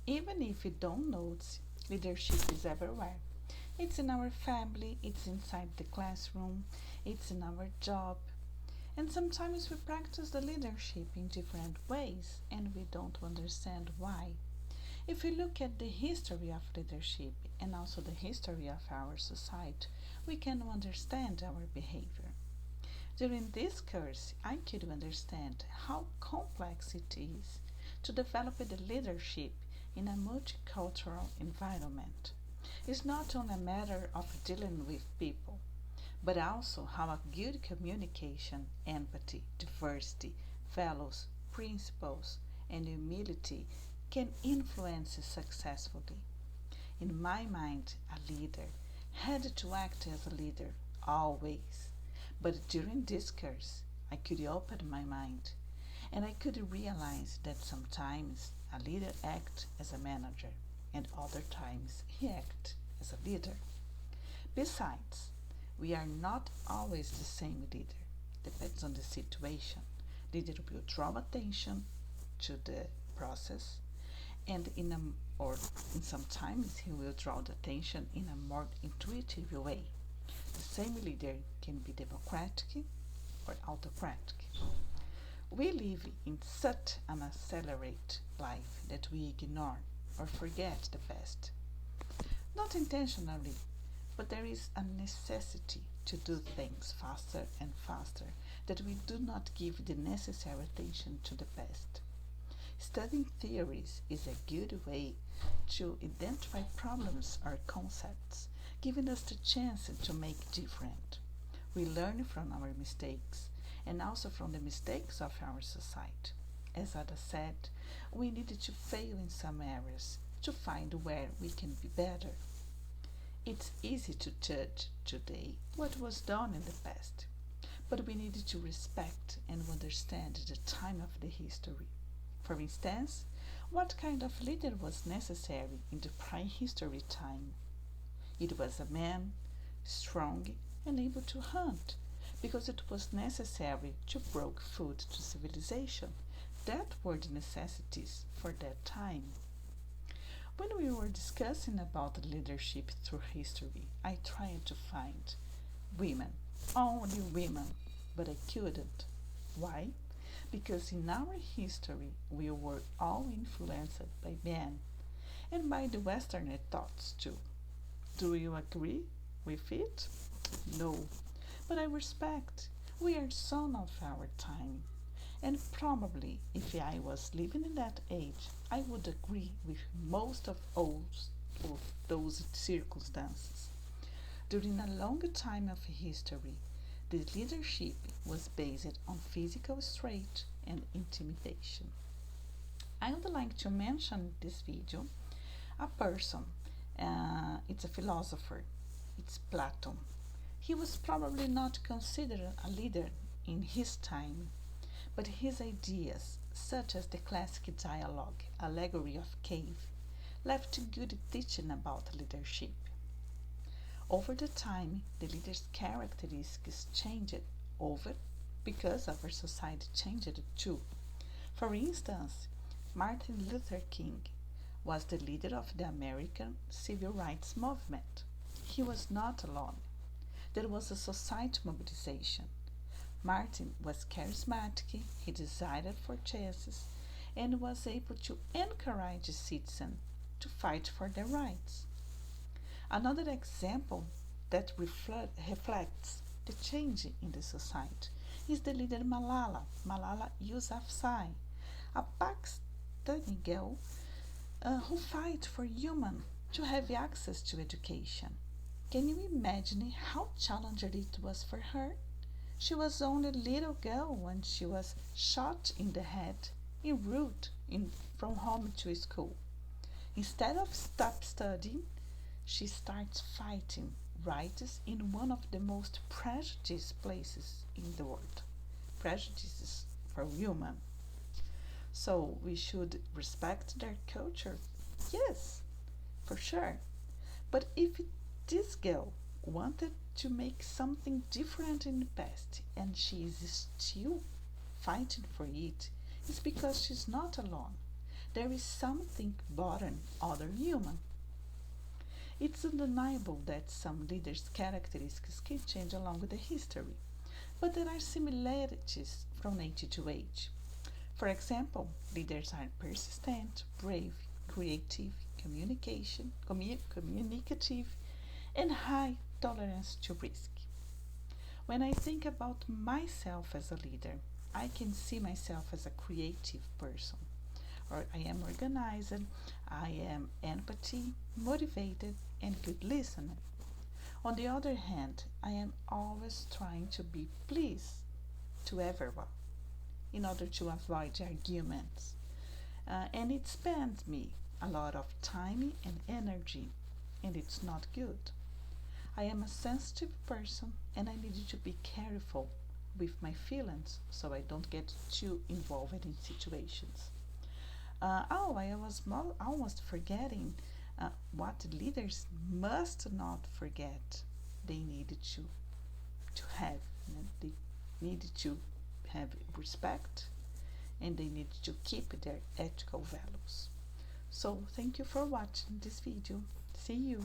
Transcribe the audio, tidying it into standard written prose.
Even if we don't notice, leadership is everywhere. It's in our family, it's inside the classroom, it's in our job. And sometimes we practice the leadership in different ways and we don't understand why. If we look at the history of leadership and also the history of our society, we can understand our behavior. During this course, I could understand how complex it is to develop the leadership in a multicultural environment. It's not only a matter of dealing with people, but also how a good communication, empathy, diversity, values, principles, and humility can influence successfully. In my mind, a leader had to act as a leader always. But during this course, I could open my mind and I could realize that sometimes a leader acts as a manager and other times he acts as a leader. Besides, we are not always the same leader. Depends on the situation. Leader will draw attention to the process and or in sometimes he will draw the attention in a more intuitive way. The same leader can be democratic or autocratic. We live in such an accelerated life that we ignore or forget the past. Not intentionally, but there is a necessity to do things faster and faster that we do not give the necessary attention to the past. Studying theories is a good way to identify problems or concepts, giving us the chance to make different. We learn from our mistakes and also from the mistakes of our society. As Ada said, we needed to fail in some areas to find where we can be better. It's easy to judge today what was done in the past, but we needed to respect and understand the time of the history. For instance, what kind of leader was necessary in the prehistory time? It was a man, strong and able to hunt, because it was necessary to bring food to civilization. That were the necessities for that time. When we were discussing about leadership through history, I tried to find women, only women, but I couldn't. Why? Because in our history we were all influenced by men and by the Western thoughts too. Do you agree with it? No, but I respect. We are son of our time. And probably if I was living in that age, I would agree with most of those circumstances. During a long time of history, the leadership was based on physical strength and intimidation. I would like to mention in this video a person. It's a philosopher. It's Plato. He was probably not considered a leader in his time, but his ideas, such as the classic dialogue, allegory of cave, left good teaching about leadership. Over the time, the leader's characteristics changed over because our society changed too. For instance, Martin Luther King was the leader of the American Civil Rights Movement. He was not alone. There was a society mobilization. Martin was charismatic, he desired for justice, and was able to encourage citizens to fight for their rights. Another example that reflects the change in the society is the leader Malala Yousafzai, a Pakistani girl who fight for human to have access to education. Can you imagine how challenging it was for her? She was only a little girl when she was shot in the head en route from home to school. Instead of stop studying, she starts fighting rights in one of the most prejudiced places in the world. Prejudices for women. So we should respect their culture. Yes, for sure. But if this girl wanted to make something different in the past and she is still fighting for it, it's because she's not alone. there is something beyond other human. It's undeniable that some leaders' characteristics can change along with the history, but there are similarities from age to age. For example, leaders are persistent, brave, creative, communicative, and high tolerance to risk. When I think about myself as a leader, I can see myself as a creative person. Or I am organized, I am empathy, motivated, and good listener. On the other hand, I am always trying to be pleased to everyone in order to avoid arguments. And it spends me a lot of time and energy, and it's not good. I am a sensitive person and I need to be careful with my feelings so I don't get too involved in situations. I was almost forgetting what leaders must not forget. They needed to have, they needed to have respect, and they need to keep their ethical values. So thank you for watching this video. See you.